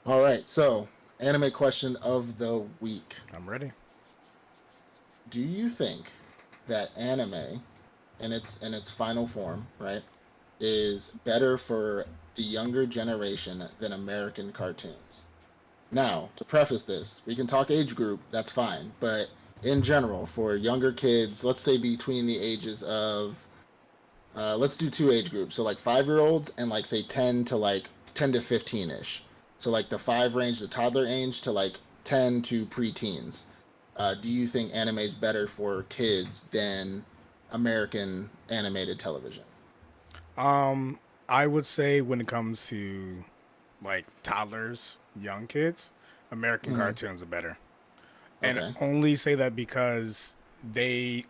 All right, so anime question of the week. I'm ready. Do you think that anime in its final form, right, is better for the younger generation than American cartoons? Now, to preface this, we can talk age group, that's fine, but in general, for younger kids, let's say between the ages of let's do two age groups. So like 5 year olds and like say 10 to like 10 to 15 ish. So like the five range, the toddler age to like 10 to preteens. Do you think anime is better for kids than American animated television? Um, I would say when it comes to like toddlers, young kids, American Mm-hmm. cartoons are better. And Okay. only say that because they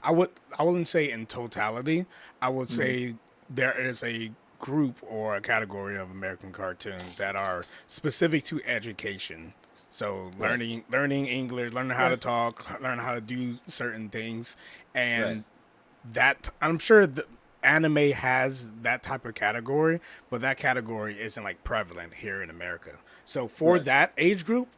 I wouldn't say in totality. I would Mm-hmm. say there is a group or a category of American cartoons that are specific to education. So Right. learning English, learning how to Right. talk, learning how to do certain things, Right. and that I'm sure the anime has that type of category, but that category isn't like prevalent here in America. So for Right. that age group,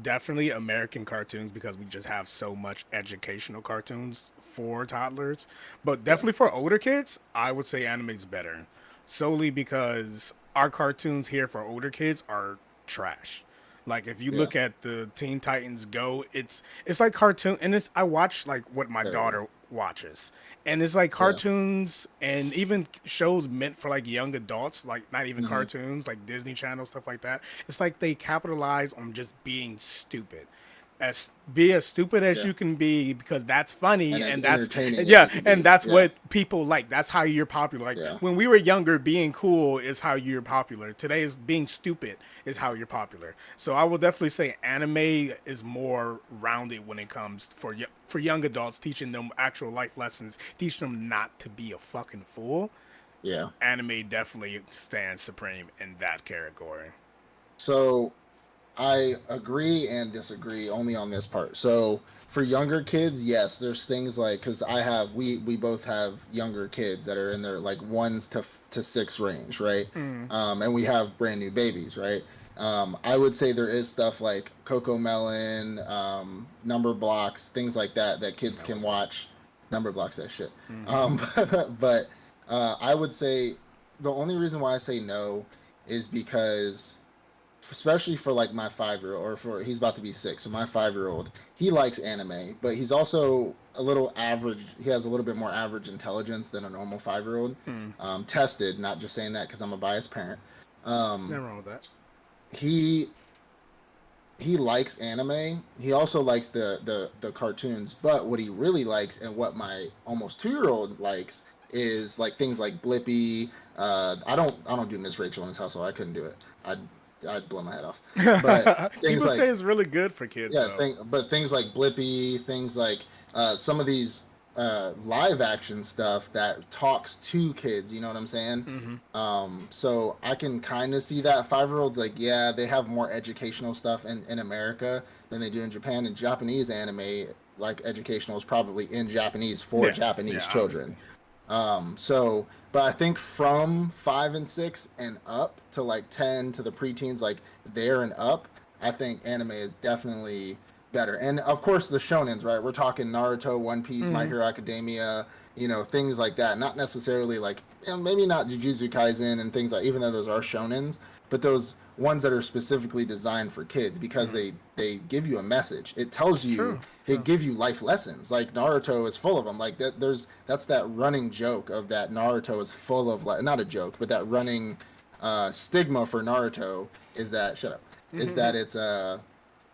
definitely American cartoons because we just have so much educational cartoons for toddlers. But Yeah. definitely for older kids, I would say anime's better. Solely because our cartoons here for older kids are trash. Like if you Yeah. look at the Teen Titans Go, it's like cartoon, and it's I watch like what my Terrible. daughter watches, and it's like Yeah. cartoons and even shows meant for like young adults, like not even Mm-hmm. cartoons, like Disney Channel stuff like that. It's like they capitalize on just being stupid. As be as stupid as Yeah. you can be because that's And funny as and that's entertaining as yeah you can and be. that's Yeah. what people like. That's how you're popular. Like Yeah. when we were younger, being cool is how you're popular. Today is being stupid is how you're popular. So I will definitely say anime is more rounded when it comes for young adults, teaching them actual life lessons, teaching them not to be a fucking fool. Yeah. Anime definitely stands supreme in that category. So I agree and disagree only on this part. So for younger kids, yes, there's things like because we both have younger kids that are in their like ones to six range, right? Mm, And we have brand new babies, right? I would say there is stuff like Coco Melon, Number Blocks, things like that that kids can melon watch. blocks. Number Blocks, that shit. Mm-hmm. Um, but I would say the only reason why I say no is because especially for like my 5 year old or for he's about to be 6, so my 5 year old, he likes anime, but he's also a little average. He has a little bit more average intelligence than a normal 5 year old. Mm. Tested, not just saying that because I'm a biased parent. um, Nothing wrong with that. he he likes anime. He also likes the cartoons, but what he really likes and what my almost 2 year old likes is like things like Blippy. I don't do Miss Rachel in his household. I couldn't do it. I'd blow my head off. But things People say like it's really good for kids yeah, though. but things like Blippy, things like some of these live action stuff that talks to kids. You know what I'm saying? Mm-hmm. So I can kind of see that 5 year olds like yeah, they have more educational stuff in America than they do in Japan. And Japanese anime, like educational, is probably in Japanese for Yeah, Japanese yeah, children. obviously. But I think from 5 and 6 and up to like 10 to the preteens, like there and up, I think anime is definitely better. And of course, the shonens, right? We're talking Naruto, One Piece, My Mm-hmm. Hero Academia, things like that. Not necessarily like, maybe not Jujutsu Kaisen and things like, even though those are shonens, but those ones that are specifically designed for kids because Mm-hmm. they give you a message. It tells you True, they true. give you life lessons. Like Naruto is full of them. Like that's that running joke of that Naruto is full of like not a joke, but that running stigma for Naruto is that shut up is that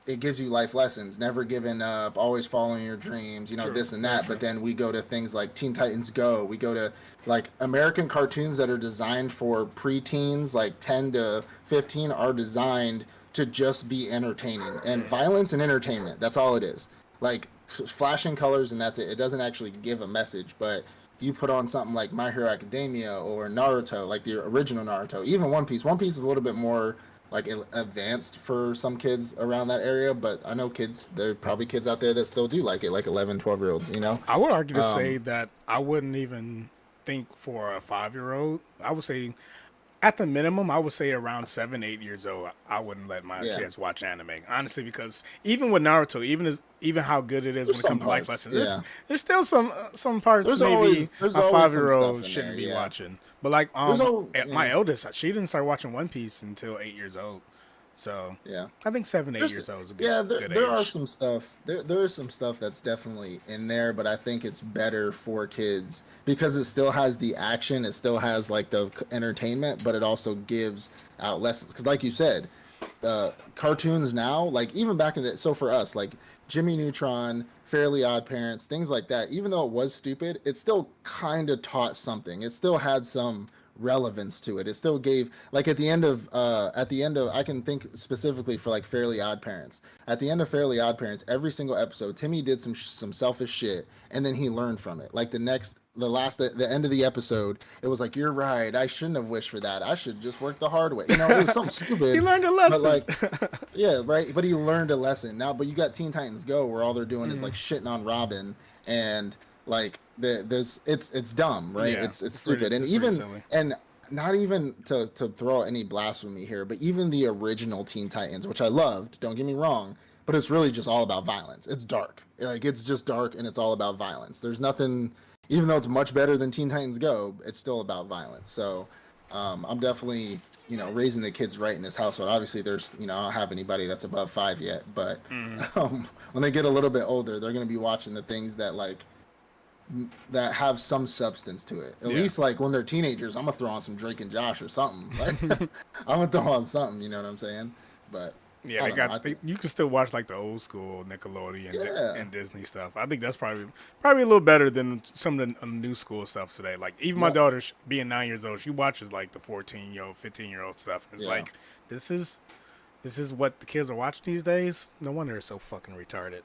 it gives you life lessons, never giving up, always following your dreams, True, this and very that. But true. then we go to things like Teen Titans Go. We go to like American cartoons that are designed for preteens, like 10 to 15, are designed to just be entertaining and violence and entertainment. That's all it is. Like flashing colors and that's it. It doesn't actually give a message, but you put on something like My Hero Academia or Naruto, like the original Naruto, even One Piece. One Piece is a little bit more like advanced for some kids around that area, but I know kids, there are probably kids out there that still do like it, like 11, 12 year olds. I would argue to say um that I wouldn't even think for a 5-year old. I would say At the minimum, I would say around 7, 8 years old. I wouldn't let my Yeah, kids watch anime, honestly, because even with Naruto, even how good it is when there's it some comes to life parts. lessons, Yeah, there's still some parts maybe there's my always five some year stuff old in there. shouldn't be Yeah, watching. But like there's all my yeah, eldest, she didn't start watching One Piece until 8 years old. So yeah. I think 7, 8 There's years old is a yeah, good there are age. some stuff there is some stuff that's definitely in there, but I think it's better for kids because it still has the action, it still has like the entertainment, but it also gives out lessons. Because like you said, cartoons now, like even back in the so for us, like Jimmy Neutron, Fairly Odd Parents, things like that. Even though it was stupid, it still kind of taught something. It still had some relevance to it. It still gave like at the end of I can think specifically for like Fairly Odd Parents. At the end of Fairly Odd Parents, every single episode, Timmy did some selfish shit, and then he learned from it. Like the end of the episode, it was like, you're right, I shouldn't have wished for that. I should just work the hard way. You know, it was something He stupid, learned a but lesson. like yeah, right. But he learned a lesson now. But you got Teen Titans Go, where all they're doing is like Mm, shitting on Robin, and like there's it's dumb, right? yeah, It's stupid, and it's pretty even silly. and not even to throw any blasphemy here, but even the original Teen Titans, which I loved, don't get me wrong, but it's really just all about violence. It's dark, like it's just dark, and it's all about violence. There's nothing, even though it's much better than Teen Titans Go, it's still about violence. So I'm definitely raising the kids right in this household. Obviously, there's I don't have anybody that's above 5 yet, but Mm, when they get a little bit older, they're going to be watching the things that that have some substance to it. At yeah. least like when they're teenagers, I'm gonna throw on some Drake and Josh or something. Like I'm gonna throw on something. You know what I'm saying? But Yeah, I they don't know. got. You can still watch like the old school Nickelodeon Yeah. and Disney stuff. I think that's probably a little better than some of the new school stuff today. Like even my Yep. daughter, being 9 years old, she watches like the 14-year-old, 15-year-old stuff. It's Yeah. like this is this is what the kids are watching these days. No wonder they're so fucking retarded.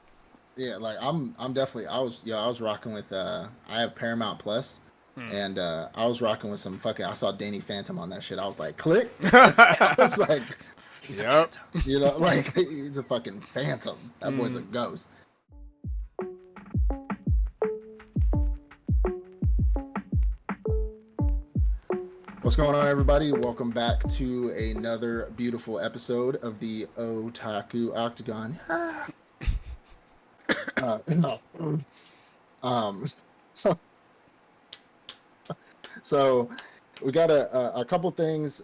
Yeah. Like I'm definitely I was rocking with I have Paramount Plus. Mm. And I was rocking with some fucking. I saw Danny Phantom on that shit. I was like, click. I was like, he's a Yep. phantom. You know, like he's a fucking phantom. That boy's a Mm. ghost. What's going on, everybody? Welcome back to another beautiful episode of the Otaku Octagon. No. Um, so, so we got a couple things,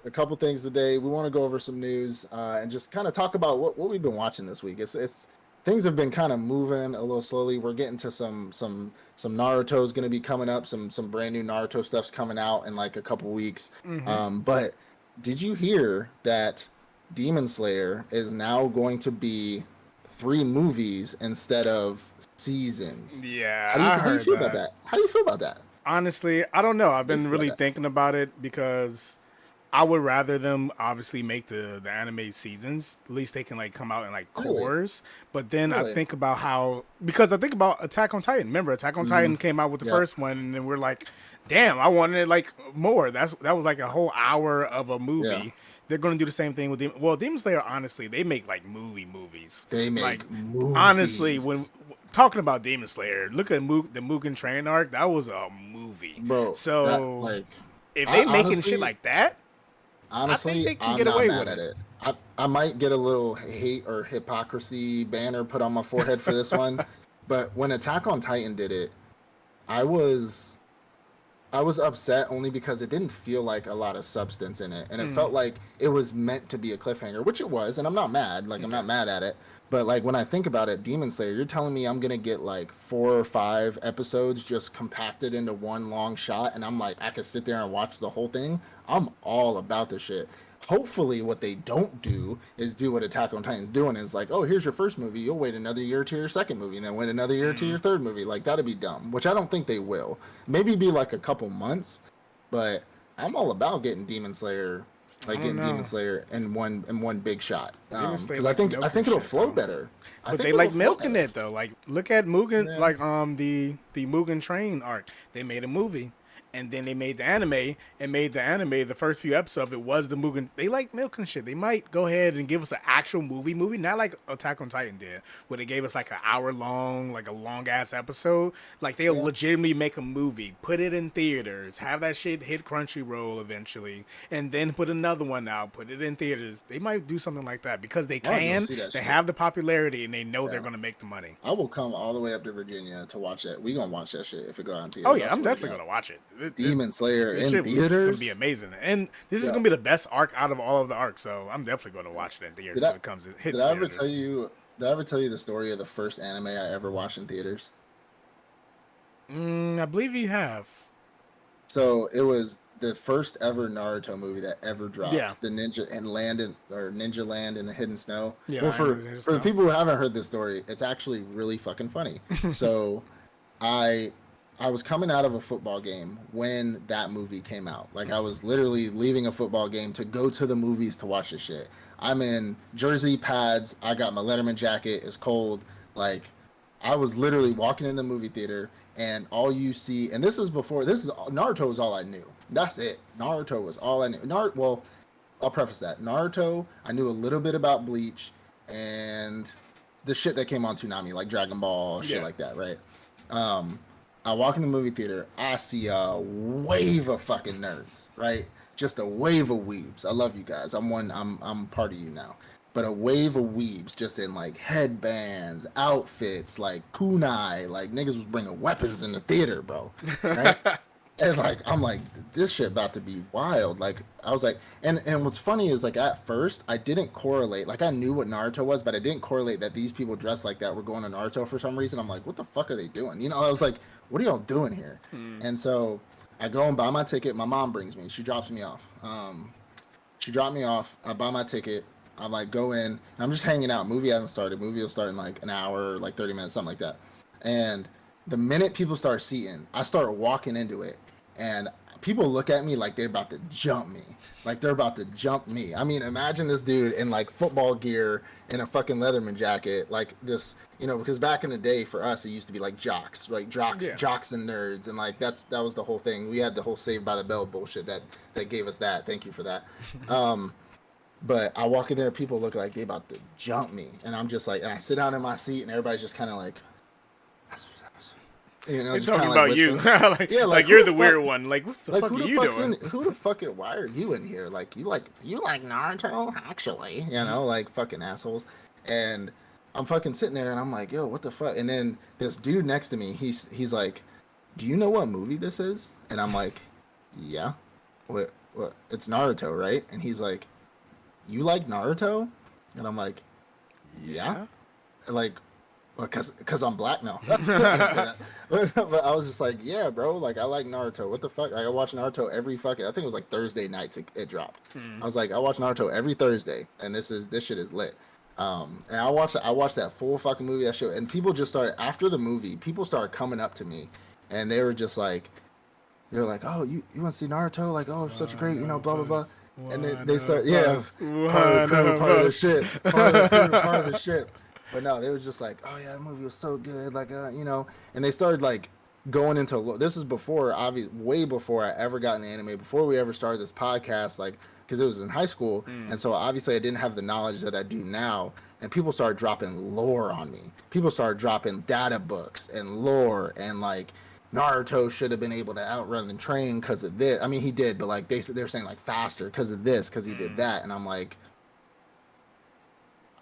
today. We want to go over some news and just kind of talk about what we've been watching this week. It's things have been kind of moving a little slowly. We're getting to some Naruto's going to be coming up. Some brand new Naruto stuff's coming out in like a couple weeks. Hmm. But did you hear that Demon Slayer is now going to be 3 movies instead of seasons? Yeah, I How do you heard feel about that. that? How do you feel about that? Honestly, I don't know. I've How do you been feel about really that? thinking about it because I would rather them obviously make the anime seasons. At least they can like come out in like Really? cores. But then I Really? think about how because I think about Attack on Titan. Remember, Attack on Mm-hmm. Titan came out with the Yep. first one, and then we're like, damn, I wanted like more. That was like a whole hour of a Yeah. movie. They're gonna do the same thing with Demon Slayer. Honestly, they make like movies. They Like make honestly, when movies. talking about Demon Slayer, look at the Mugen Train arc. That was a movie. Bro, that So like if I they making shit honestly like that, I think honestly they can I'm get not away mad with at it. it. I might get a little hate or hypocrisy banner put on my forehead for this one, but when Attack on Titan did it, I was I was upset only because it didn't feel like a lot of substance in it, and it Mm, felt like it was meant to be a cliffhanger, which it was, and I'm not mad. Like I'm okay. not mad at it, but like when I think about it, Demon Slayer, you're telling me I'm gonna get like 4 or 5 episodes just compacted into one long shot, and I'm like I could sit there and watch the whole thing. I'm all about this shit. Hopefully, what they don't do is do what Attack on Titan's doing is like, oh, here's your first movie. You'll wait another year to your second movie, and then wait another year to Mm, your third movie. Like that'd be dumb, which I don't think they will. Maybe be like a couple months, but I'm all about getting Demon Slayer, I like don't getting Demon know. Slayer in one big shot. Demon Slayer Because like I milking think it'll shit flow though. better. I But they think it'll like flow milking better. it though. Like look at Mugen Yeah. like the Mugen Train arc. They made a movie. and then they made the anime, and made the anime. The first few episodes, it was the Mugen. They like milk and shit. They might go ahead and give us an actual movie, not like Attack on Titan did, where they gave us like an hour long, like a long ass episode. Like they'll Yeah. legitimately make a movie, put it in theaters, have that shit hit Crunchyroll eventually, and then put another one out, put it in theaters. They might do something like that because they I want to go can. see that They shit. have the popularity, and they know they're Yeah. gonna make the money. I will come all the way up to Virginia to watch that. We gonna watch that shit if it go out in Oh theaters. I yeah, I'm swear to definitely God. gonna watch it. Demon Slayer This in shit was gonna be theaters. amazing, and this is Yeah. gonna be the best arc out of all of the arcs. So I'm definitely gonna watch it in Did theaters I when it comes. It did hits I ever tell theaters. you did I ever tell you the story of the first anime I ever watched in theaters? I believe you have. So it was the first ever Naruto movie that ever Yeah, dropped. The Ninja Land in the Hidden Snow. yeah. Well, I for just for the know. people who haven't heard this story, it's actually really fucking funny. So I I was coming out of a football game when that movie came out. Like I was literally leaving a football game to go to the movies to watch this shit. I'm in jersey pads. I got my Letterman jacket. It's cold. Like I was literally walking in the movie theater, and all you see, and this is before this is Naruto was all I knew. That's it. Naruto was all I knew. Well, I'll preface that Naruto. I knew a little bit about Bleach and the shit that came on Toonami, like Dragon Ball, shit Yeah. like that, right? Um, I walk in the movie theater. I see a wave of fucking nerds, right? Just a wave of weebs. I love you guys. I'm part of you now. But a wave of weebs just in like headbands, outfits, like kunai, like niggas was bringing weapons in the theater, bro. Right? And like I'm like this shit about to be wild. Like I was like, and what's funny is like at first I didn't correlate. Like I knew what Naruto was, but I didn't correlate that these people dressed like that were going to Naruto for some reason. I'm like, what the fuck are they doing? You know, I was like, what are y'all doing here? And so I go and buy my ticket. My mom brings me. She drops me off. She dropped me off. I buy my ticket. I'm like, go in. And I'm just hanging out. Movie hasn't started. Movie will start in like an hour, like 30 minutes, something like that. And the minute people start seating, I start walking into it. And people look at me like they're about to jump me. Like they're about to jump me. I mean, imagine this dude in like football gear and a fucking Leatherman jacket. Like just, you know, because back in the day for us, it used to be like jocks, like Yeah. jocks and nerds. And like that was the whole thing. We had the whole Saved by the Bell bullshit that gave us that. Thank you for that. But I walk in there, people look like they about to jump me, and I'm just like, and I sit down in my seat, and everybody's just kind of like, you know, They're just kind talking of like about you, whispering. like, Yeah, like like you're who the the weird fuck, one. Like what the like fuck who are the you fuck's doing? in, who the fuck, why are you in here? Like you like Naruto, actually, you know, like fucking assholes. And I'm fucking sitting there, and I'm like, yo, what the fuck? And then this dude next to me, he's like, do you know what movie this is? And I'm like, yeah, what? It's Naruto, right? And he's like, you like Naruto? And I'm like, yeah. Yeah. Like, well, cause I'm black now. I didn't say that. But I was just like, yeah, bro. Like, I like Naruto. What the fuck? Like, I watch Naruto every fucking. I think it was like Thursday nights it dropped. I was like, I watch Naruto every Thursday, and this shit is lit. And I watched that full fucking movie, that show, and people just started after the movie. People started coming up to me, and they were just like, they were like, oh, you want to see Naruto? Like, oh, it's such great, you know, blah blah blah. And then they start, yeah, part of the crew, part of the shit, part of the crew, part of the shit. But no, they was just like, oh yeah, that movie was so good, like, you know. And they started like going into this is before, obviously, way before I ever got into anime, before we ever started this podcast, like, because it was in high school, and so obviously I didn't have the knowledge that I do now. And people started dropping lore on me. People started dropping data books and lore and like Naruto should have been able to outrun the train because of this. I mean, he did, but like they're saying like faster because of this, because he did that, and I'm like,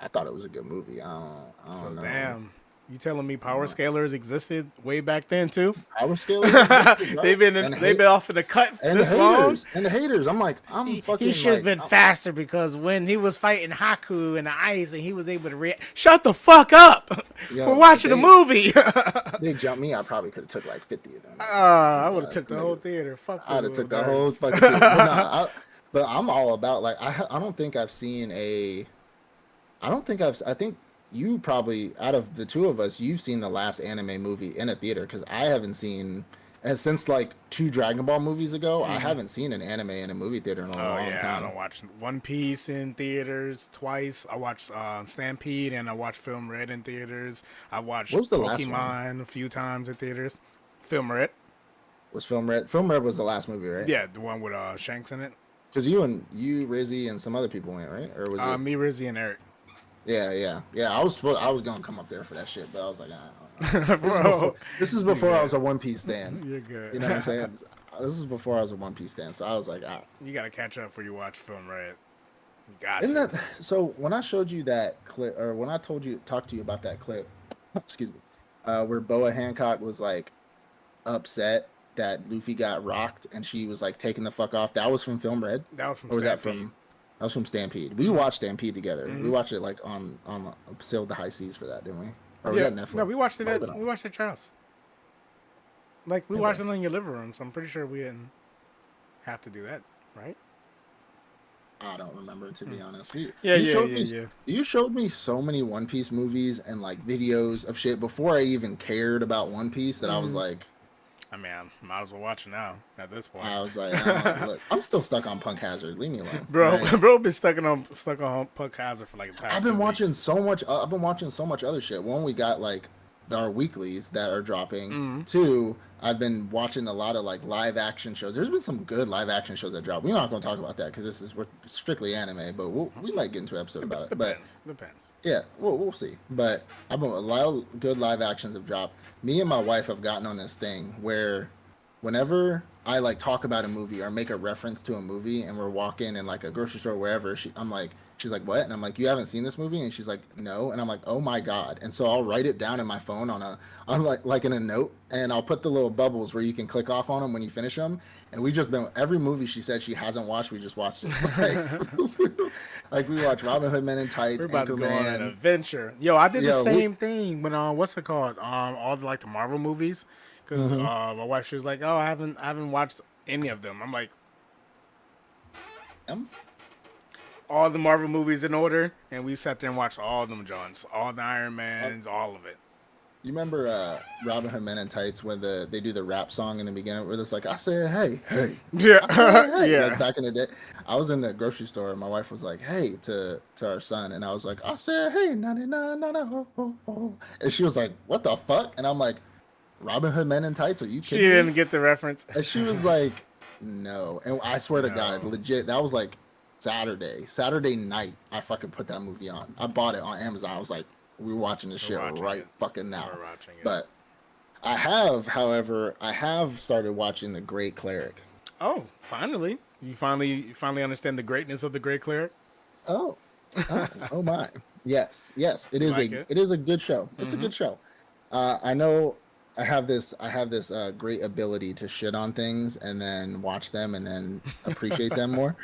I thought it was a good movie. I So don't know. damn, you telling me power scalers existed way back then too? Power scale existed, bro. they've been And they've been off in the cut and this the long. haters and the haters. I'm like, I'm fucking He should have like, been faster because when he was fighting Haku in the ice and he was able to shut the fuck up. yo, We're watching a movie. They jumped me. I probably could have took like 50 of them. I would have took the whole theater. Fuck I'd the have took little the whole nerds. fucking thing. But I'm all about like I don't think I've seen a I don't think I think you probably out of the two of us you've seen the last anime movie in a theater, because I haven't seen, and since like two Dragon Ball movies ago I haven't seen an anime in a movie theater in a Oh long yeah, I time. don't watch One Piece in theaters twice. I watched Stampede and I watched Film Red in theaters. I watched What was the last one? Pokemon a few times in theaters. Film Red. Was Film Red? Film Red was the last movie, right? Yeah, the one with Shanks in it. Because you, Rizzy, and some other people went, right? Or was it? Me, Rizzy, and Eric. Yeah. I was gonna come up there for that shit, but I was like, Bro, this is before I was a One Piece stan. you're good. You know what I'm saying? This is before I was a One Piece stan, so I was like, You gotta catch up before you watch Film Red. You got Isn't to. that so? When I showed you that clip, or when I talked to you about that clip, excuse me, where Boa Hancock was like upset that Luffy got rocked and she was like taking the fuck off. That was from Film Red, That was from or was that Stampede. from? That was from Stampede. We watched Stampede together. Mm-hmm. We watched it like on Sailed the High Seas for that, didn't we? Or was Yeah, that Netflix? no, we watched it Might have at been we on. watched it at your house. Like we watched it in your living room, so I'm pretty sure we didn't have to do that, right? I don't remember, to be honest. Yeah, You yeah, showed yeah, me, yeah. You showed me so many One Piece movies and like videos of shit before I even cared about One Piece that I was like, I mean, I might as well watch it now at this point. look, I'm still stuck on Punk Hazard. Leave me alone. Bro, Right? bro, been stuck on Puck Hazard for like the past I've been 2 watching weeks. so much. I've been watching so much other shit. One, we got like our weeklies that are dropping. Mm-hmm. Two, I've been watching a lot of like live action shows. There's been some good live action shows that drop. We're not going to talk about that because we're strictly anime, but we might get into an episode about it. But Depends. yeah, we'll see. But I've been a lot of good live actions have dropped. Me and my wife have gotten on this thing where whenever I like talk about a movie or make a reference to a movie and we're walking in like a grocery store or wherever, she's like, what? And I'm like, you haven't seen this movie? And she's like, no. And I'm like, oh my God. And so I'll write it down in my phone on like in a note, and I'll put the little bubbles where you can click off on them when you finish them. And we just been every movie she said she hasn't watched, we just watched it. Like we watched Robin Hood Men in Tights, We're about to go on an Anchorman. adventure. Yo, I did the Yo, same thing when what's it called? All the like the Marvel movies, because Mhm. my wife she was like, oh, I haven't watched any of them. I'm like, um, all the Marvel movies in order, and we sat there and watched all of them, Johns, all the Iron Mans, all of it. You remember Robin Hood Men in Tights when they do the rap song in the beginning where it's like, I said, hey, hey. Yeah, I said, hey. yeah. Like back in the day, I was in the grocery store and my wife was like, hey, to our son. And I was like, I said, hey, 99, 99, oh, oh, oh. And she was like, what the fuck? And I'm like, Robin Hood Men in Tights, are you She kidding me? didn't get the reference. And she was like, no. And I swear to God, No. legit, that was like Saturday night, I fucking put that movie on. I bought it on Amazon. I was like, we're watching this shit watching right it. fucking now. We're watching it. But however, I have started watching The Great Cleric. Oh, finally, you finally understand the greatness of the Great Cleric. Oh, oh my. Yes, it is like it? it is a good show. It's a good show. I know I have this great ability to shit on things and then watch them and then appreciate them more.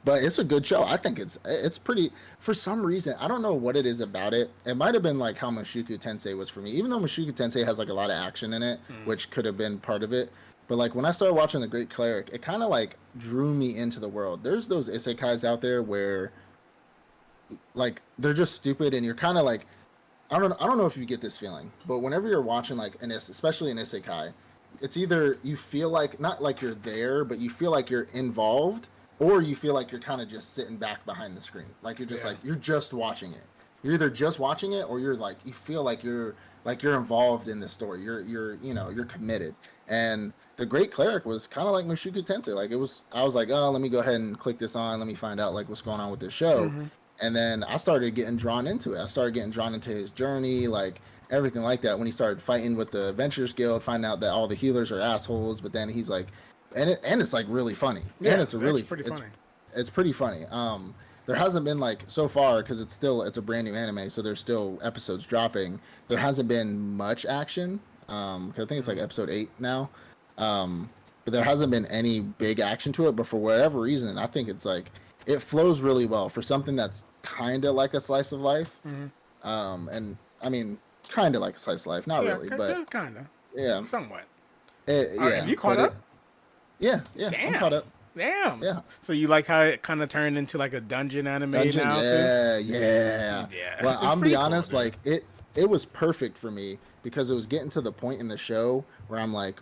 But it's a good show. I think it's pretty. For some reason, I don't know what it is about it. It might have been like how Mushoku Tensei was for me. Even though Mushoku Tensei has like a lot of action in it, which could have been part of it. But like when I started watching The Great Cleric, it kind of like drew me into the world. There's those isekais out there where like they're just stupid and you're kind of like I don't know if you get this feeling, but whenever you're watching like especially an isekai, it's either you feel like not like you're there, but you feel like you're involved, or you feel like you're kind of just sitting back behind the screen, like you're just like you're just watching it. You're either just watching it, or you're like you feel like you're involved in the story. You're committed. And The Great Cleric was kind of like Mushoku Tensei. Like it was, I was like, oh, let me go ahead and click this on. Let me find out like what's going on with this show. And then I started getting drawn into it. I started getting drawn into his journey, like everything like that. When he started fighting with the Adventurers Guild, finding out that all the healers are assholes, but then he's like, and it's like really funny. Yeah, and it's really pretty funny. It's pretty funny. There hasn't been like so far because it's a brand new anime, so there's still episodes dropping. There hasn't been much action. 'Cause I think it's like episode 8 now. But there hasn't been any big action to it. But for whatever reason, I think it's like it flows really well for something that's kind of like a slice of life. And I mean, kind of like a slice of life, not really, but kind of, yeah, somewhat. yeah. You caught up? Yeah, Damn. I'm caught up. Damn. Yeah. So you like how it kind of turned into like a dungeon anime now too? Yeah. Yeah. Well, It's I'll be pretty cool, honest, dude. like it was perfect for me because it was getting to the point in the show where I'm like,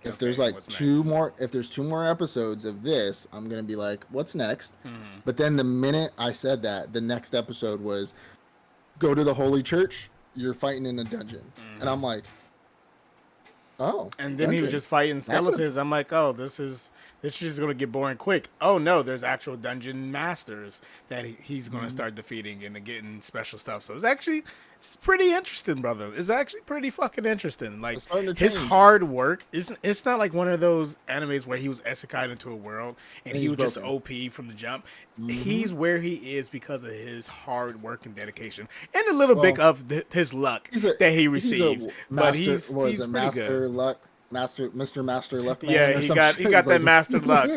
if there's Okay, like what's two next? more episodes of this, I'm gonna be like, what's next? Mm-hmm. But then the minute I said that, the next episode was go to the holy church. You're fighting in a dungeon, and I'm like, Oh, And then he was dungeon. just fighting That could. skeletons. I'm like, oh, this is just gonna get boring quick. Oh no, there's actual dungeon masters that he's gonna Mhm. start defeating and getting special stuff. So it's pretty interesting, brother. It's actually pretty fucking interesting. Like It's starting to his change, hard work isn't. It's not like one of those animes where he was isekai into a world and and he he's was just broken. OP from the jump. Hmm. He's where he is because of his hard work and dedication, and a little bit Well, of his luck he's a that he he's a received. But master. Was he's a pretty good. master luck master, Mr. Master Luck Yeah, Man or he some got shit. he got It's that like, master luck.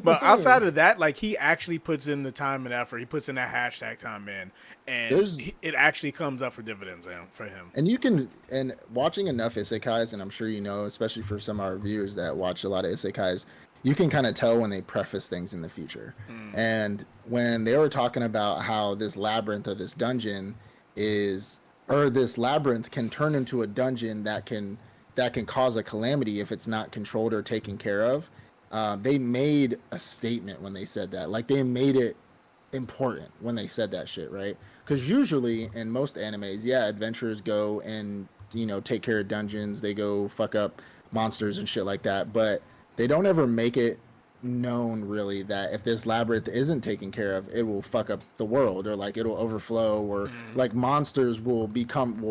But outside of that, like he actually puts in the time and effort. He puts in that hashtag time in, and there's it actually comes up for dividends for him. and you can and watching enough isekais, and I'm sure you know, especially for some of our viewers that watch a lot of isekais, you can kind of tell when they preface things in the future. Mm. And when they were talking about how this labyrinth or this dungeon is, or this labyrinth can turn into a dungeon that can cause a calamity if it's not controlled or taken care of. They made a statement when they said that. Like they made it important when they said that shit, right? Because usually in most animes, yeah, adventurers go and take care of dungeons, they go fuck up monsters and shit like that, but they don't ever make it known really that if this labyrinth isn't taken care of, it will fuck up the world or like it'll overflow or Mm. like monsters will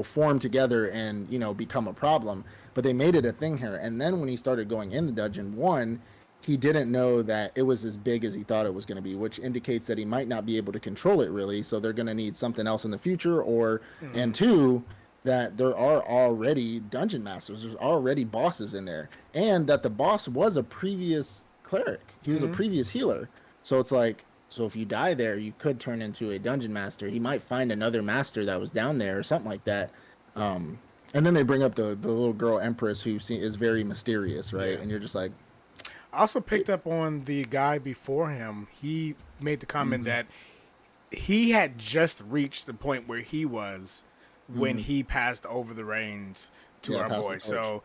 form together and become a problem. But they made it a thing here, and then when he started going in the dungeon, one, he didn't know that it was as big as he thought it was going to be, which indicates that he might not be able to control it really. So they're going to need something else in the future, or and Mm. two, that there are already dungeon masters. There's already bosses in there, and that the boss was a previous cleric. He was a Mm. previous healer. So it's like, so if you die there, you could turn into a dungeon master. He might find another master that was down there or something like that. Um, and then they bring up the little girl empress who is very mysterious, right? Yeah. And you're just like, I also picked up on the guy before him. He made the comment mm-hmm, that he had just reached the point where he was when mm-hmm. he passed over the reins to Yeah, our pass the boy. torch. So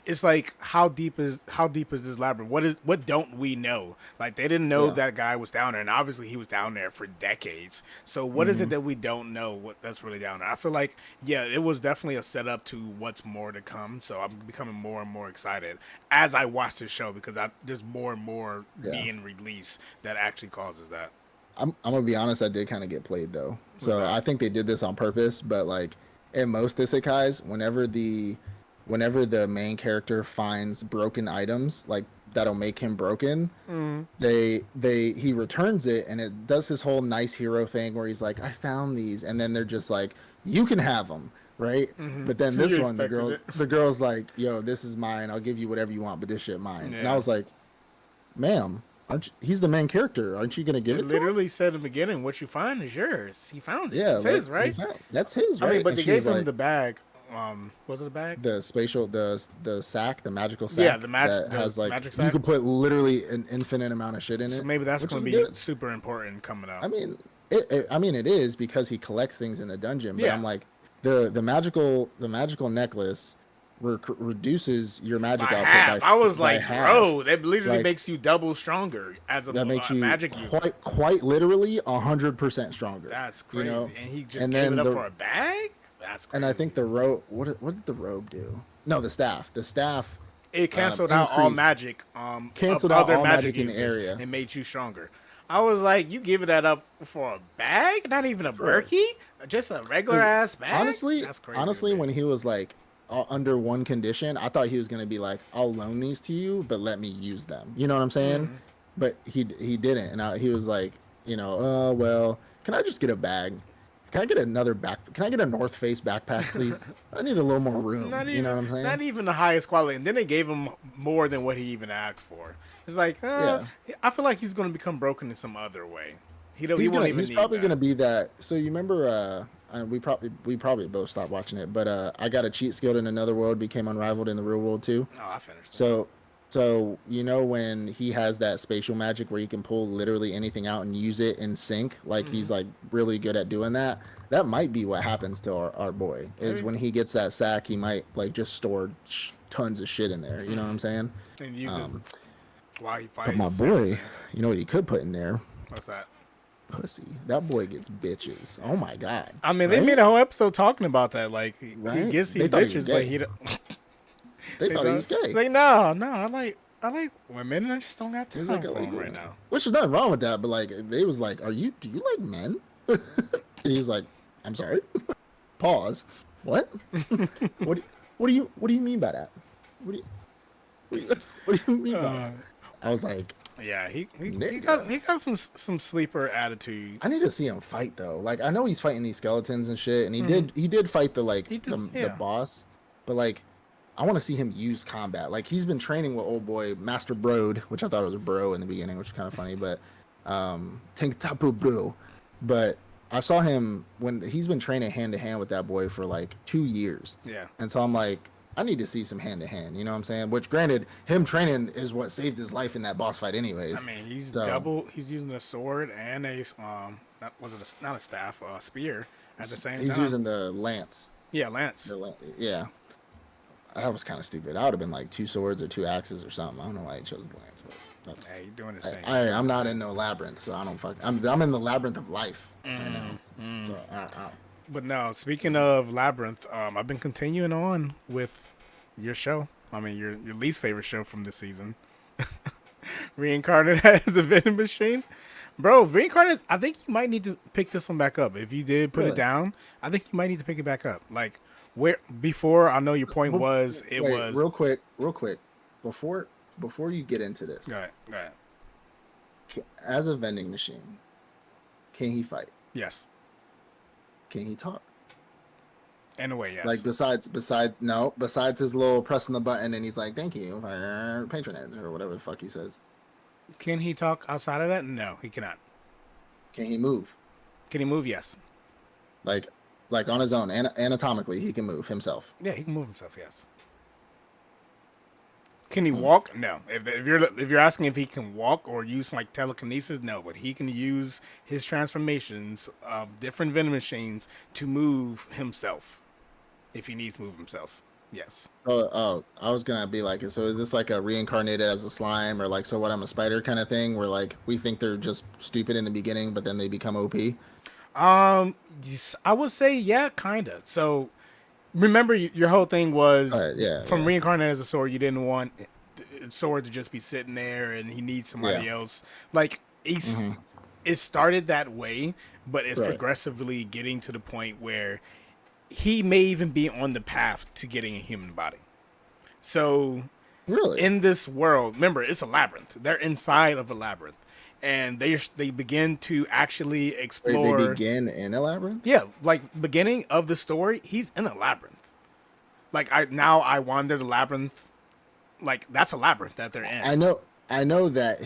it's like how deep is this labyrinth? What don't we know? Like they didn't know Yeah. that guy was down there, and obviously he was down there for decades. So what is it Mm-hmm. that we don't know? What that's really down there? I feel like yeah, it was definitely a setup to what's more to come. So I'm becoming more and more excited as I watch this show because there's more and more Yeah. being released that actually causes that. I'm gonna be honest. I did kind of get played though, What's so that? I think they did this on purpose. But like in most isekais, whenever the main character finds broken items, like that'll make him broken, Mm-hmm. he returns it, and it does his whole nice hero thing where he's like, I found these, and then they're just like, you can have them, right? But then Mm-hmm. this You one, the expected girl it. the girl's like, yo, this is mine. I'll give you whatever you want, but this shit mine. And I Yeah. was like, ma'am, he's the main charter. Aren't you gonna give It it to him? literally said in the beginning, "What you find is yours." He found it. Yeah, It's like his, he right? found that's his, I mean, right? but And they she was gave him like, the bag. Was it a bag? the spatial the sack, the magical Yeah, sack the that the has like magic you sack. could put literally an infinite amount of shit in So it, maybe that's which going is to be good. super important coming I up. mean, it is because he collects things in the dungeon, but Yeah, I'm like the magical necklace reduces your magic by output half. I was by like, half. bro, that literally Like makes you double stronger as a that makes you magic user. quite literally 100% stronger. That's You know, crazy. And he just and gave it then up the for a bag. That's and I crazy. think the robe. What did the robe do? No, the staff It canceled out all increased, magic of canceled out other all magic magic in the users area. and made you stronger. I was like, you giving that up for a bag? Not even a Sure. Berkey? Just a regular 'Cause ass bag? honestly, That's crazy to honestly, me. when he was like under one condition, I thought he was gonna be like, "I'll loan these to you, but let me use them." You know what I'm saying? Mm. But he didn't, and he was like, oh well, can I just get a bag? Can I get another back? Can I get a North Face backpack, please? I need a little more room. Not You know even, what I'm saying? not even the highest quality. And then they gave him more than what he even asked for. It's like, Yeah. I feel like he's going to become broken in some other way. He won't even He's need probably gonna that. be that. So you remember we probably both stopped watching it, but I got a cheat skill in another world, became unrivaled in the real world too. Oh, I finished it. So when he has that spatial magic where he can pull literally anything out and use it in sync, like he's like really good at doing that. That might be what happens to our boy is Maybe. when he gets that sack, he might like just store tons of shit in there. You know what I'm saying? And use it Um, while he but my fights. boy, you know what he could put in there? What's that? Pussy. That boy gets bitches. Oh my god. I mean, they Right? made a whole episode talking about that. Like he Right? gets They these thought he was bitches, but gay. he don't. They thought he was gay. Like, no, I like women, and I just don't got He was time like, for I like them right women. now. Which is nothing wrong with that, but like they was like, do you like men? And he was like, I'm sorry. Pause. What? what? What do you mean by that? What do you, what do you mean by that? I was like, Yeah, nigga. he got some sleeper attitude. I need to see him fight though. Like I know he's fighting these skeletons and shit, and he did fight the like He did, the yeah. boss, but like I want to see him use combat. Like he's been training with old boy Master Broad, which I thought it was bro in the beginning, which is kind of funny, but Tank Tapu Bro. But I saw him when he's been training hand to hand with that boy for like 2 years. Yeah. And so I'm like, I need to see some hand to hand. You know what I'm saying? Which, granted, him training is what saved his life in that boss fight, anyways. I mean, he's so, He's using a sword and a not a staff, a spear at the same he's time. using the lance. Yeah, lance. Yeah, that was kind of stupid. I would have been like 2 swords or 2 axes or something. I don't know why he chose the lance, but that's. Hey, he's doing his thing. I'm not in no labyrinth, so I don't fuck. I'm in the labyrinth of life right now. So, But no, speaking of Labyrinth, I've been continuing on with your show. I mean, your least favorite show from this season. Reincarnated as a vending machine. Bro, Reincarnated, I think you might need to pick this one back up. If you did put it Really? down, I think you might need to pick it back up. Like, where before, I know your point was, it wait, was. real quick, before you get into this, Go ahead. as a vending machine, can he fight? Yes. Can he talk? In a way, yes. Like besides his little pressing the button and he's like, thank you for patronage or whatever the fuck he says. Can he talk outside of that? No, he cannot. Can he move? Can he move? Yes. Like on his own, anatomically, he can move himself. Yeah, he can move himself. Yes. Can he walk? No. If you're asking if he can walk or use like telekinesis, no. But he can use his transformations of different vending machines to move himself. If he needs to move himself, yes. Oh, I was gonna be like, so is this like a reincarnated as a slime or like so what I'm a spider kind of thing where like we think they're just stupid in the beginning but then they become OP? Yes, I would say yeah, kinda. So remember, your whole thing was from reincarnated as a sword. You didn't want the sword to just be sitting there, and he needs somebody else. Like it started that way, but it's progressively getting to the point where he may even be on the path to getting a human body. So Really? in this world, remember, it's a labyrinth. They're inside of a labyrinth. And they begin to actually explore. They begin in a labyrinth? Yeah, like beginning of the story, he's in a labyrinth. Like I wander the labyrinth. Like that's a labyrinth that they're in. I know that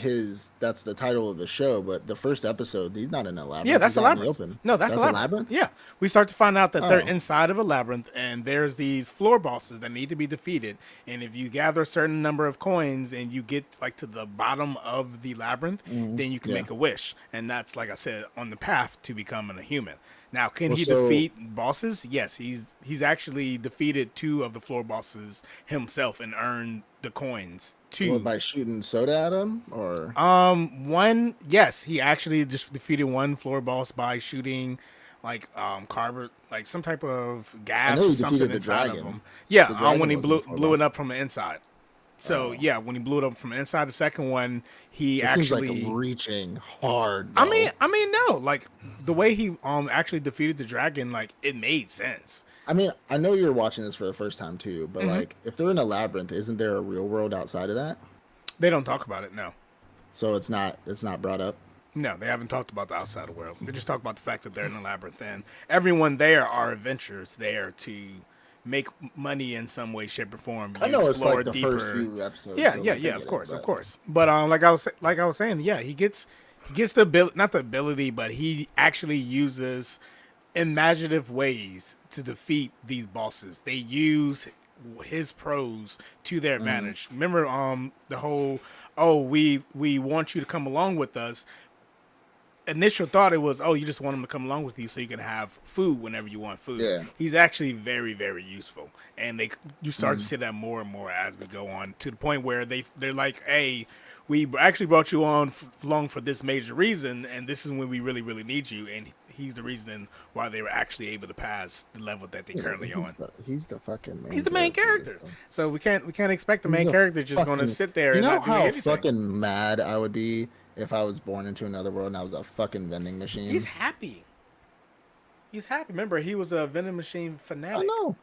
that's the title of the show, but the first episode, he's not in a labyrinth. Yeah, that's he's a labyrinth. Open. No, that's a labyrinth. Yeah, we start to find out that they're inside of a labyrinth, and there's these floor bosses that need to be defeated. And if you gather a certain number of coins and you get like to the bottom of the labyrinth, then you can make a wish, and that's like I said on the path to becoming a human. Now, can he defeat bosses? Yes, he's actually defeated 2 of the floor bosses himself and earned the coins. 2 by shooting soda at him, or one. Yes, he actually just defeated 1 floor boss by shooting like carbon, like some type of gas or something inside of him. Yeah, when he blew it up from the inside. So yeah, when he blew it up from the inside, the second one he actually seems like reaching hard. Though. I mean, no, like the way he actually defeated the dragon, like it made sense. I mean, I know you're watching this for the first time too, but like if they're in a labyrinth, isn't there a real world outside of that? They don't talk about it, no. So it's not brought up. No, they haven't talked about the outside world. They just talk about the fact that they're in a labyrinth, and everyone there are adventurers there to make money in some way, shape, or form. I know it's like the first few episodes. Yeah, so of course. But like I was saying, yeah, he gets the ability, not the ability, but he actually uses imaginative ways to defeat these bosses. They use his prose to their advantage. Remember, the whole we want you to come along with us. Initial thought it was, you just want him to come along with you so you can have food whenever you want food. Yeah. He's actually very, very useful, and you start to see that more and more as we go on to the point where they're like, hey, we actually brought you on along for this major reason, and this is when we really, really need you. And he's the reason why they were actually able to pass the level that they're Yeah, but currently on. he's the fucking He's main the main character. character, So. so we can't expect the He's main a character just going to fucking. sit there You and know not doing how anything. fucking mad I would be if I was born into another world and I was a fucking vending He's machine. happy. He's happy. Remember, he was a vending machine I fanatic. know.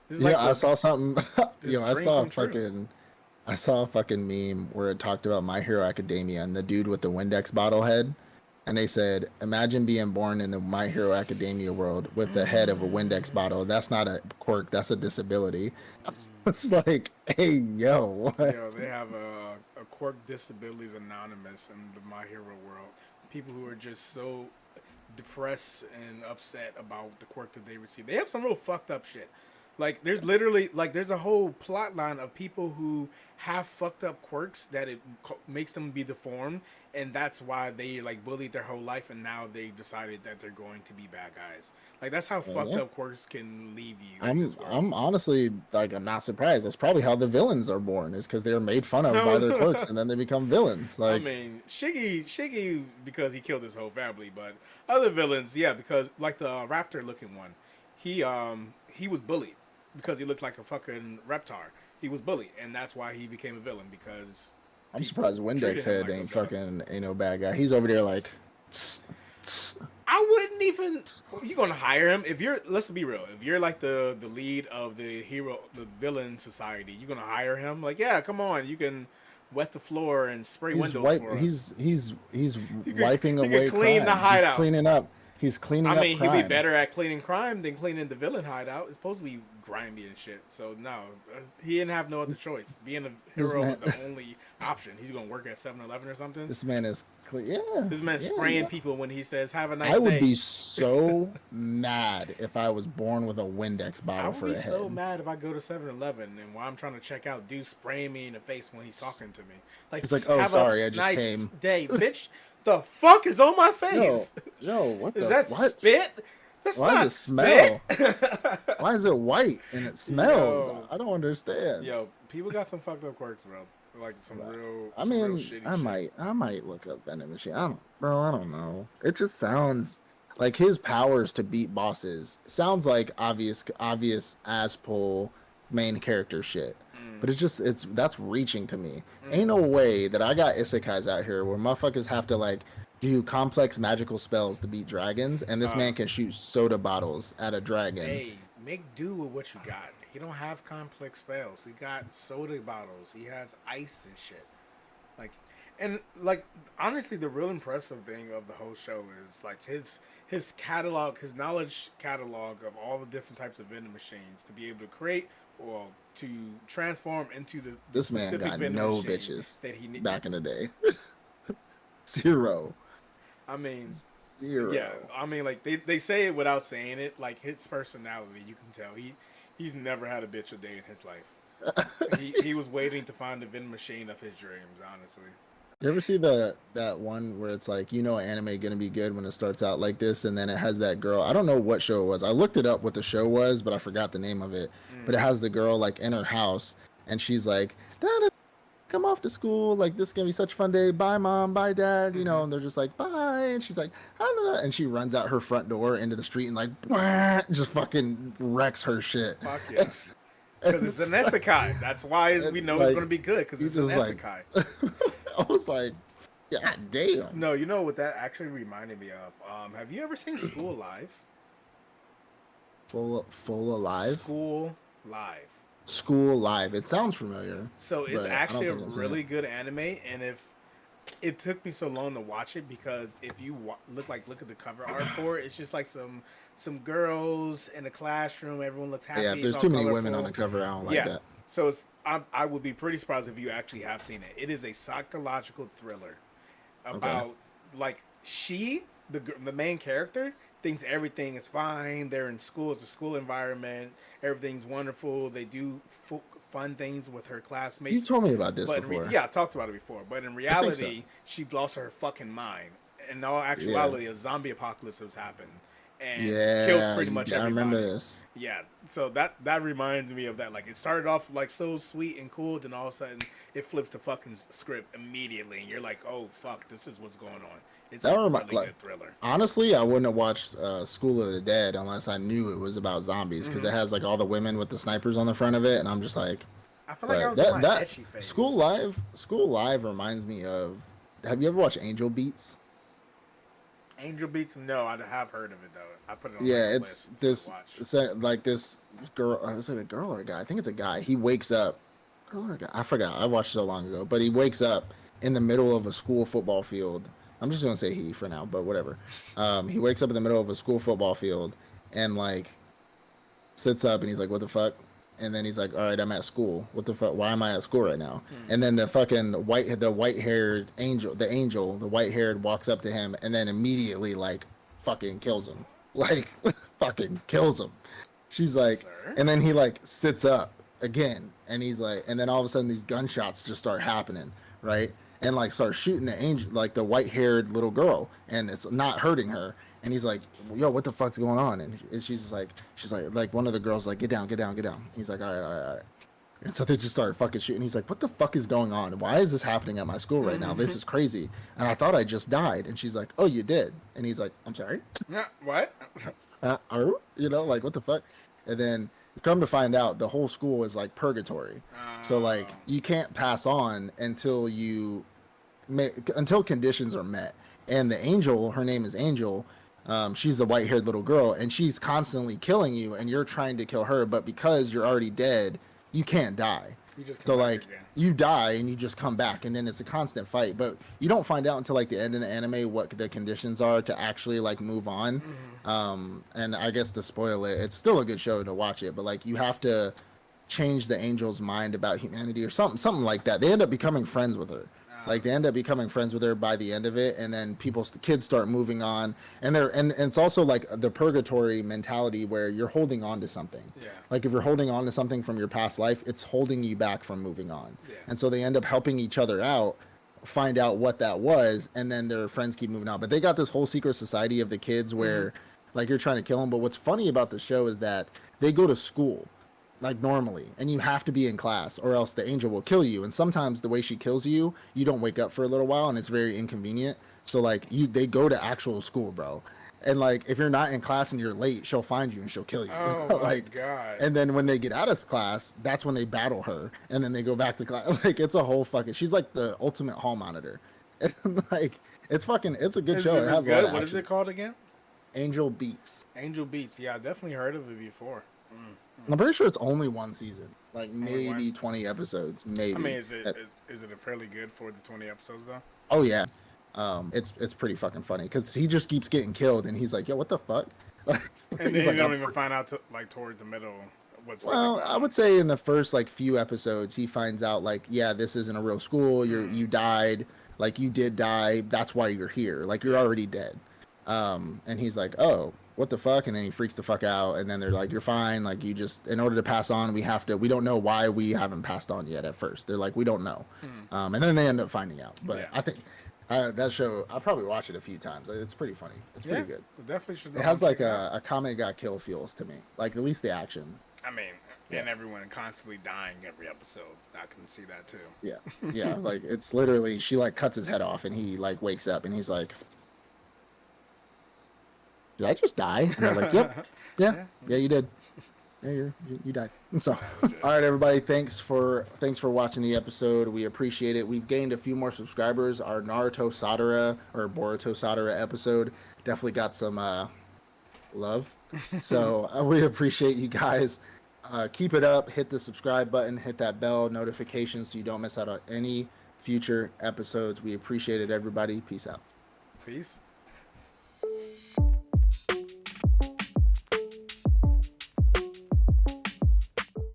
This is Yeah, like I the saw something. this I dream saw a come true. fucking. I saw a fucking meme where it talked about My Hero Academia and the dude with the Windex bottle head. And they said, imagine being born in the My Hero Academia world with the head of a Windex bottle. That's not a quirk, that's a disability. It's like, hey, yo, what? Yo, they have a Quirk Disabilities Anonymous in the My Hero world. People who are just so depressed and upset about the quirk that they receive. They have some real fucked up shit. Like there's literally like there's a whole plot line of people who have fucked up quirks that it makes them be deformed, and that's why they like bullied their whole life, and now they decided that they're going to be bad guys. Like that's how fucked Yeah. up quirks can leave you in this world. I'm honestly like I'm not surprised. That's probably how the villains are born, is because they're made fun of by their quirks and then they become villains. I Like mean, Shiggy because he killed his whole family, but other villains, yeah, because like the raptor looking one, he was bullied because he looked like a fucking reptar. He was bullied, and that's why he became a villain because I'm people surprised Windex treated him Head like a ain't villain. fucking ain't no bad guy. He's over there like I wouldn't even. You gonna hire him if you're? Let's be real. If you're like the lead of the hero, the villain society, you gonna hire him? Like, yeah, come on, you can wet the floor and spray windows for us. He's You can wiping you can away clean the crime. He's hideout. cleaning up. He's cleaning I up mean, he'd be crime. better at cleaning crime than cleaning the villain hideout. It's supposed to be grimy and shit. So no, he didn't have no other choice. Being a This hero man, was the only option. He's gonna work at 7-Eleven or something. this man is yeah, This man's yeah, spraying yeah. people when he says "Have a I nice would day." be so mad if I was born with a Windex I bottle would for be a so head. mad if I go to 7-Eleven and while I'm trying to check out, dude spraying me in the face when he's talking to me. Like, He's like, "Oh, have a sorry, I just nice came." day, bitch. The fuck is on my Yo, face? yo, what Is the that what? spit? That's Why does not it spit. smell? Why is it white and it smells? Yo, I don't understand. yo, people got some fucked up quirks, bro. Like I some real mean, shitty shit. I might look up Vending Machine. I don't know. It just sounds like his powers to beat bosses sounds like obvious ass pull main character shit. But it's that's reaching to me. Ain't no way that I got isekais out here where motherfuckers have to like do complex magical spells to beat dragons, and this man can shoot soda bottles at a dragon. Hey, make do with what you got. He don't have complex spells. He got soda bottles. He has ice and shit. Like, and like honestly, the real impressive thing of the whole show is like his catalog, his knowledge catalog of all the different types of vending machines to be able to create or to transform into the This man specific got vending no machine bitches that he need. back in the day. Zero. I mean, Zero. yeah, I mean, like they say it without saying it. Like his personality, you can tell he's never had a bitch a day in his life. He was waiting to find the vending machine of his dreams. Honestly, You ever see that one where it's like, anime gonna be good when it starts out like this, and then it has that girl. I don't know what show it was. I looked it up what the show was, but I forgot the name of it. But it has the girl like in her house, and she's like, "Dad, come off to school. Like this is gonna be such a fun day. Bye, mom. Bye, dad. And they're just like, bye. And she's like, I don't know. And she runs out her front door into the street and like, just fucking wrecks her shit. fuck yeah. Because it's an isekai. That's why we know it's like, going to be good. Because it's an just isekai. I was like, God damn. No, you know what that actually reminded me of? Have you ever seen School Live? Full alive. School Live. School live. It sounds familiar. So it's but I actually a don't think I've seen really it. good anime, and if it took me so long to watch it because if you look at the cover art for it, it's just like some girls in a classroom. Everyone looks happy. Yeah, if it's there's all too many women colorful. on the cover, I don't like Yeah. that. So I would be pretty surprised if you actually have seen it. It is a psychological thriller about like the main character thinks everything is fine. They're in school. It's a school environment. Everything's wonderful. They do fun things with her classmates. You told me about this But before. yeah, I've talked about it before. But in reality, she lost her fucking mind. In all actuality, a zombie apocalypse has happened, and killed Yeah, pretty much I remember everybody. this. Yeah, so that reminds me of that. Like it started off like so sweet and cool, then all of a sudden it flips the fucking script immediately, and you're like, oh fuck, this is what's going on. It's That a remind, really like, good thriller. honestly, I wouldn't have watched School of the Dead unless I knew it was about zombies because it has like all the women with the snipers on the front of it, and I'm just like, I feel like I but was in my that etchy phase. School Live reminds me of. Have you ever watched Angel Beats? Angel Beats, no, I have heard of it though. I put it on like Yeah, a it's list to this. watch. It's like this girl. Is it a girl or a guy? I think it's a guy. He wakes up. Girl or a guy? I forgot. I watched it so long ago. But he wakes up in the middle of a school football field. I'm just gonna say he for now, but whatever. He wakes up in the middle of a school football field and like sits up and he's like, "What the fuck?" And then he's like, "All right, I'm at school. What the fuck? Why am I at school right now?" And then the white haired angel, the white haired walks up to him and then immediately like fucking kills him, like fucking kills him. She's like, Sir? and then he like sits up again, and he's like, and then all of a sudden these gunshots just start happening, right? And like start shooting the angel, like the white haired little girl, and it's not hurting her. And he's like, "Yo, what the fuck's going on?" And she's like one of the girls like, "Get down, get down, get down." He's like, "All right, all right, all right." And so they just started fucking shooting. He's like, "What the fuck is going on? Why is this happening at my school right now? This is crazy." And I thought I just died. And she's like, "Oh, you did?" And he's like, "I'm sorry." Yeah, what? Like what the fuck? And then come to find out, the whole school is like purgatory. So like you can't pass on until until conditions are met. And the angel, her name is Angel. She's the white-haired little girl, and she's constantly killing you, and you're trying to kill her. But because you're already dead, you can't die. You just So come back like again. you die and you just come back, and then it's a constant fight. But you don't find out until like the end of the anime what the conditions are to actually like move on. And I guess to spoil it, it's still a good show to watch it, but like you have to change the angel's mind about humanity or something like that. They end up becoming friends with her. Like they end up becoming friends with her by the end of it, and then kids start moving on, and it's also like the purgatory mentality where you're holding on to something. Yeah. Like if you're holding on to something from your past life, it's holding you back from moving on. Yeah. And so they end up helping each other out, find out what that was, and then their friends keep moving on. But they got this whole secret society of the kids where like you're trying to kill them. But what's funny about the show is that they go to school like normally, and you have to be in class or else the angel will kill you. And sometimes the way she kills you, you don't wake up for a little while and it's very inconvenient. So like they go to actual school, bro. And like if you're not in class and you're late, she'll find you and she'll kill you. Oh my Like, god. and then when they get out of class, that's when they battle her, and then they go back to class. Like it's a whole fucking. She's like the ultimate hall monitor, and like it's a good show. It has a lot of What is action. it called again? Angel Beats. Angel Beats. Yeah, I definitely heard of it before. I'm pretty sure it's only one season, like Only maybe one? 20 episodes, maybe. I mean, is it fairly good for the 20 episodes though? Oh yeah, it's pretty fucking funny because he just keeps getting killed, and he's like, "Yo, what the fuck?" And He's then like, you don't even find out like towards the middle what's really well, going I on. would say in the first like few episodes, he finds out like, yeah, this isn't a real school. You died, like you did die. That's why you're here. Like you're already dead. And he's like, oh, what the fuck? And then he freaks the fuck out. And then they're like, you're fine. Like you just, in order to pass on, we don't know why we haven't passed on yet at first. They're like, we don't know. And then they end up finding out. But Yeah. I think that show, I'll probably watch it a few times. It's pretty funny. It's pretty good. Definitely should. It has like check it out. a Kame got kill feels to me. Like at least the action. I mean, Yeah. and everyone constantly dying every episode. I can see that too. Yeah. Yeah. Like it's literally, she like cuts his head off and he like wakes up and he's like, did I just die? And they're like, yep. Yeah, you did. Yeah, you died. And so, all right, everybody, thanks for watching the episode. We appreciate it. We've gained a few more subscribers. Our Naruto Sadara or Boruto Sadara episode definitely got some love. So we appreciate you guys. Keep it up. Hit the subscribe button. Hit that bell notification so you don't miss out on any future episodes. We appreciate it, everybody. Peace out. Peace.